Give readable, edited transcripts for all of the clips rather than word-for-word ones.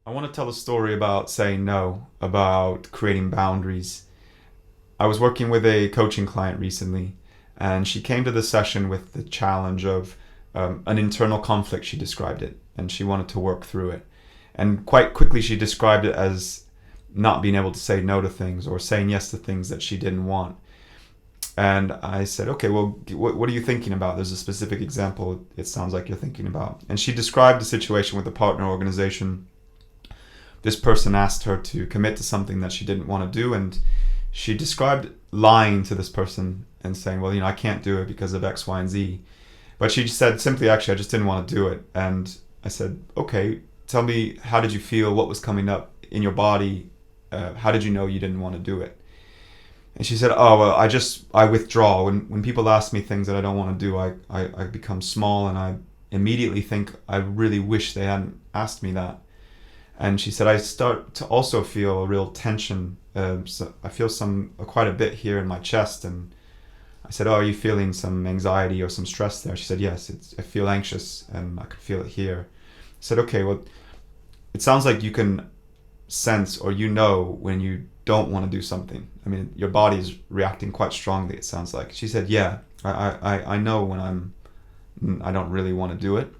I want to tell a story about saying no, about creating boundaries. I was working with a coaching client recently, and she came to the session with the challenge of an internal conflict, she described it, and she wanted to work through it. And quite quickly, she described it as not being able to say no to things or saying yes to things that she didn't want. And I said, okay, well, what are you thinking about? There's a specific example it sounds like you're thinking about. And she described the situation with a partner organization. This person asked her to commit to something that she didn't want to do, and she described lying to this person and saying, well, I can't do it because of X, Y, and Z. But she said simply, actually, I just didn't want to do it. And I said, okay, tell me, how did you feel? What was coming up in your body? How did you know you didn't want to do it? And she said, oh, well, I withdraw. When people ask me things that I don't want to do, I become small, and I immediately think, I really wish they hadn't asked me that. And she said, I start to also feel a real tension. So I feel quite a bit here in my chest. And I said, oh, are you feeling some anxiety or some stress there? She said, yes, I feel anxious and I could feel it here. I said, okay, well, it sounds like you can sense or when you don't want to do something. I mean, your body is reacting quite strongly, it sounds like. She said, yeah, I know when I don't really want to do it.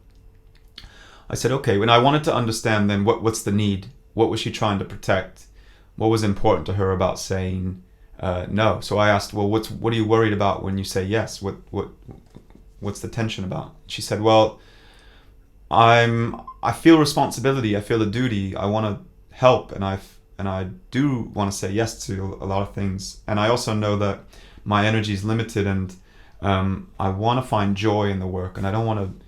I said, okay, when I wanted to understand then what's the need? What was she trying to protect? What was important to her about saying no? So I asked, well, what are you worried about when you say yes? What's the tension about? She said, well, I feel responsibility. I feel a duty. I want to help, and I do want to say yes to a lot of things. And I also know that my energy is limited, and I want to find joy in the work, and I don't want to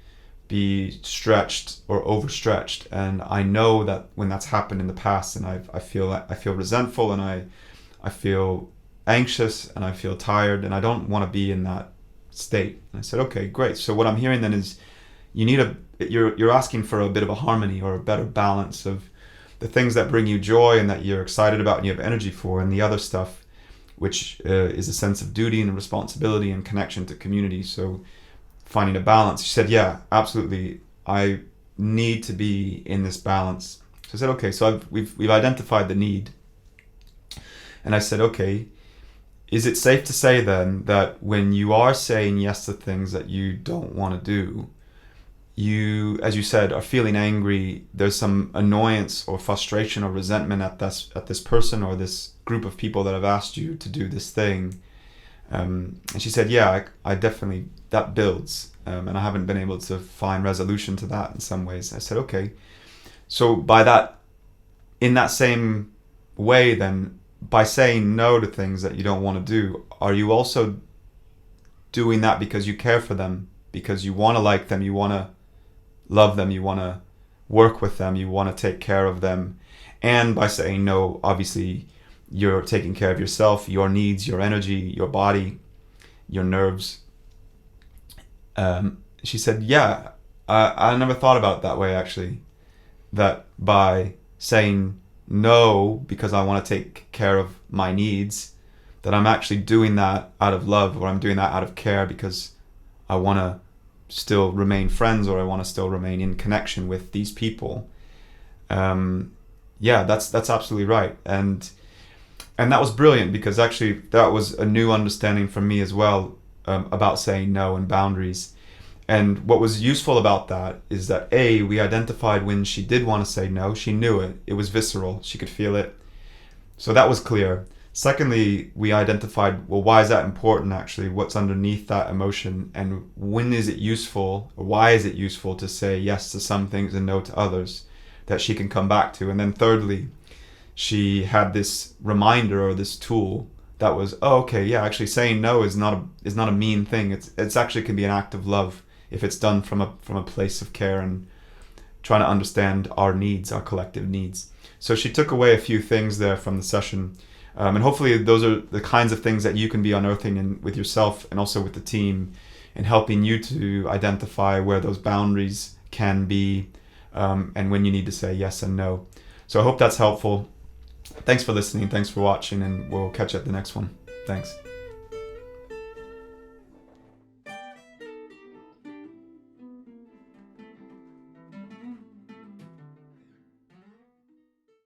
be stretched or overstretched. And I know that when that's happened in the past, and I feel resentful, and I feel anxious, and I feel tired, and I don't want to be in that state. And I said, okay, great. So what I'm hearing then is you're asking for a bit of a harmony or a better balance of the things that bring you joy and that you're excited about and you have energy for, and the other stuff, which is a sense of duty and responsibility and connection to community. So finding a balance. She said, yeah, absolutely. I need to be in this balance. So I said, okay, so we've identified the need. And I said, okay, is it safe to say then that when you are saying yes to things that you don't want to do, you, as you said, are feeling angry, there's some annoyance or frustration or resentment at this person or this group of people that have asked you to do this thing? And she said, yeah, I definitely, that builds. And I haven't been able to find resolution to that in some ways. I said, okay. So by that, in that same way then, by saying no to things that you don't want to do, are you also doing that because you care for them, because you want to like them, you want to love them, you want to work with them, you want to take care of them? And by saying no, obviously, you're taking care of yourself, your needs, your energy, your body, your nerves. She said, yeah, I never thought about it that way, actually. That by saying no because I want to take care of my needs, that I'm actually doing that out of love, or I'm doing that out of care because I want to still remain friends, or I want to still remain in connection with these people. Yeah, that's absolutely right. And that was brilliant, because actually that was a new understanding for me as well, about saying no and boundaries. And what was useful about that is that we identified when she did want to say no. She knew it. It was visceral. She could feel it. So that was clear. Secondly, we identified, well, why is that important actually? What's underneath that emotion? And when is it useful, or why is it useful to say yes to some things and no to others, that she can come back to? And then thirdly, she had this reminder or this tool that was, oh, okay, yeah, actually saying no is not a mean thing. It's actually can be an act of love if it's done from a place of care and trying to understand our needs, our collective needs. So she took away a few things there from the session. And hopefully those are the kinds of things that you can be unearthing with yourself and also with the team, and helping you to identify where those boundaries can be, and when you need to say yes and no. So I hope that's helpful. Thanks for listening. Thanks for watching, and we'll catch you at the next one. Thanks.